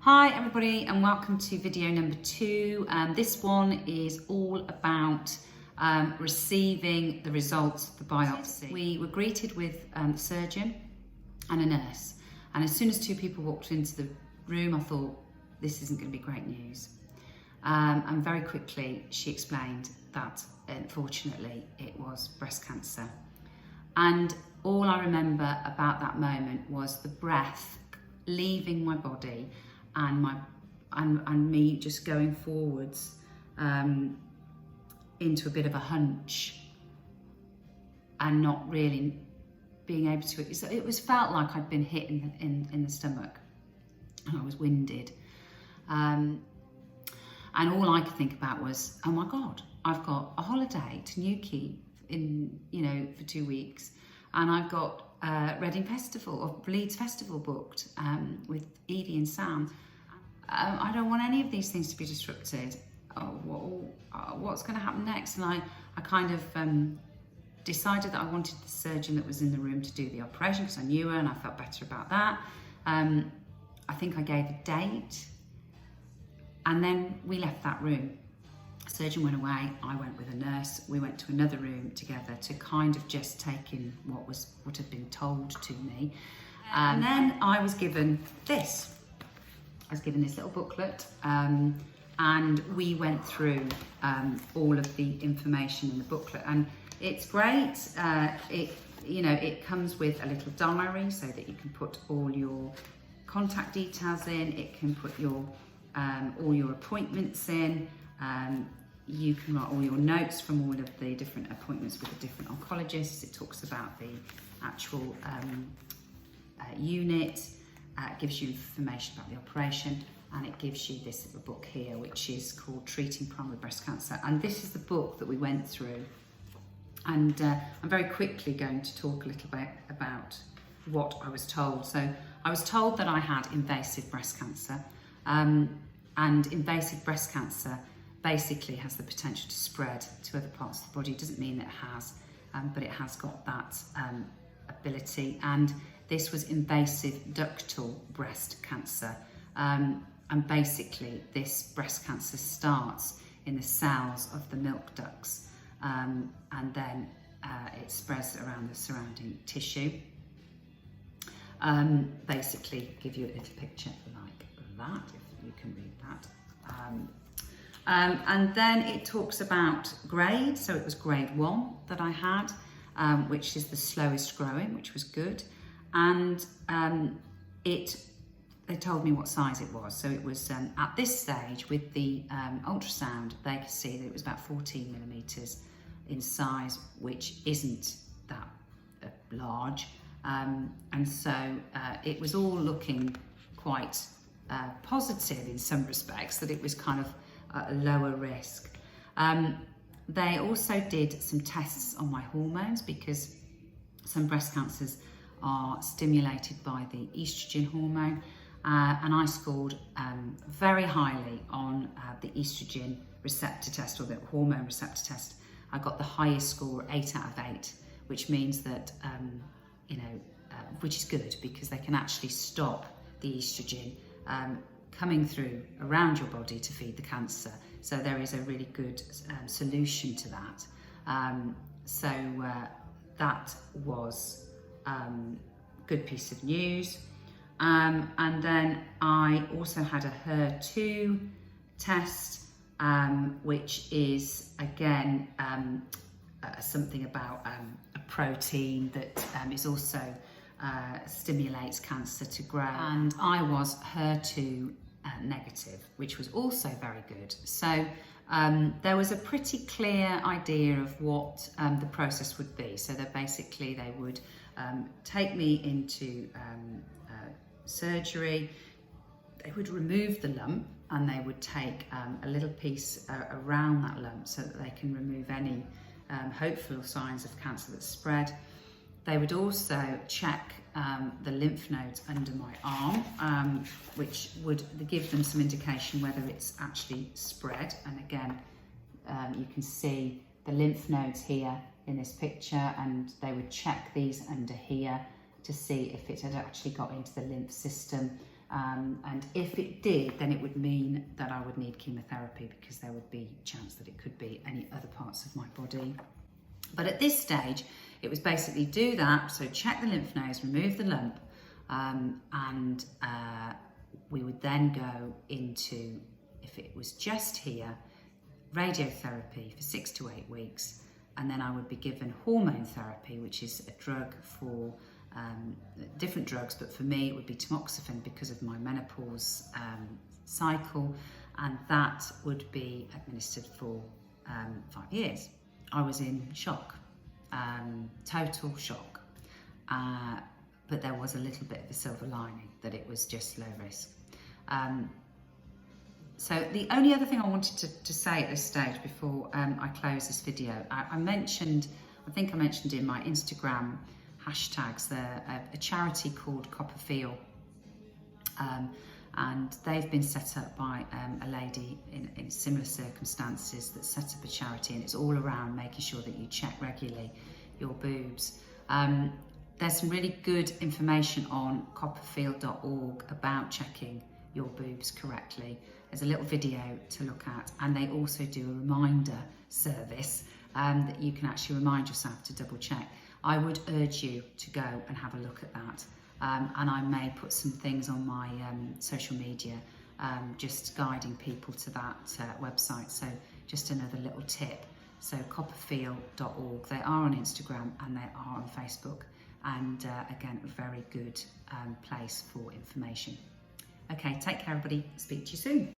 Hi everybody and welcome to video number 2. This one is all about receiving the results of the biopsy. We were greeted with the surgeon and a nurse, and as soon as two people walked into the room I thought this isn't going to be great news. And very quickly she explained that unfortunately it was breast cancer. And all I remember about that moment was the breath leaving my body and me just going forwards into a bit of a hunch and not really being able to. It was felt like I'd been hit in the stomach, and I was winded. And all I could think about was, oh my God, I've got a holiday to Newquay for 2 weeks, and I've got Reading Festival or Leeds Festival booked with Evie and Sam. I don't want any of these things to be disrupted. What's going to happen next? And I kind of decided that I wanted the surgeon that was in the room to do the operation because I knew her and I felt better about that. I think I gave a date, and then we left that room. The surgeon went away, I went with a nurse, we went to another room together to kind of just take in what had been told to me. And then I was given this. I was given this little booklet, and we went through all of the information in the booklet, and it's great. It comes with a little diary so that you can put all your contact details in. It can put your all your appointments in. You can write all your notes from all of the different appointments with the different oncologists. It talks about the actual unit. It gives you information about the operation, and it gives you this little book here which is called Treating Primary Breast Cancer, and this is the book that we went through. And I'm very quickly going to talk a little bit about what I was told. So I was told that I had invasive breast cancer, and invasive breast cancer basically has the potential to spread to other parts of the body. It doesn't mean that it has, but it has got that ability. And this was invasive ductal breast cancer. And basically this breast cancer starts in the cells of the milk ducts, and then it spreads around the surrounding tissue. Basically give you a little picture like that, if you can read that. And then it talks about grade. So it was grade 1 that I had, which is the slowest growing, which was good. And they told me what size it was. So it was at this stage with the ultrasound, they could see that it was about 14 millimeters in size, which isn't that large. And so it was all looking quite positive in some respects, that it was kind of a lower risk. They also did some tests on my hormones, because some breast cancers are stimulated by the estrogen hormone, and I scored very highly on the estrogen receptor test, or the hormone receptor test. I got the highest score, 8 out of 8, which means that which is good, because they can actually stop the estrogen coming through around your body to feed the cancer. So there is a really good solution to that. That was good piece of news. And then I also had a HER2 test, which is again something about a protein that is also stimulates cancer to grow. And I was HER2 negative, which was also very good. So there was a pretty clear idea of what the process would be. So that basically they would take me into surgery. They would remove the lump, and they would take a little piece around that lump so that they can remove any hopeful signs of cancer that's spread. They would also check the lymph nodes under my arm, which would give them some indication whether it's actually spread. And again, you can see the lymph nodes here in this picture, and they would check these under here to see if it had actually got into the lymph system. And if it did, then it would mean that I would need chemotherapy, because there would be a chance that it could be any other parts of my body. But at this stage, it was basically do that, so check the lymph nodes, remove the lump, and we would then go into, if it was just here, radiotherapy for 6 to 8 weeks, and then I would be given hormone therapy, which is a drug for different drugs, but for me it would be tamoxifen because of my menopause cycle, and that would be administered for 5 years. I was in shock, total shock, but there was a little bit of a silver lining, that it was just low risk. So the only other thing I wanted to say at this stage before I close this video, I think I mentioned in my Instagram hashtags, a charity called Copperfield, and they've been set up by a lady in similar circumstances that set up a charity, and it's all around making sure that you check regularly your boobs. There's some really good information on copperfield.org about checking your boobs correctly. There's a little video to look at, and they also do a reminder service that you can actually remind yourself to double check. I would urge you to go and have a look at that, and I may put some things on my social media just guiding people to that website. So just another little tip. So copperfield.org, they are on Instagram and they are on Facebook, and again, a very good place for information. Okay, take care everybody, speak to you soon.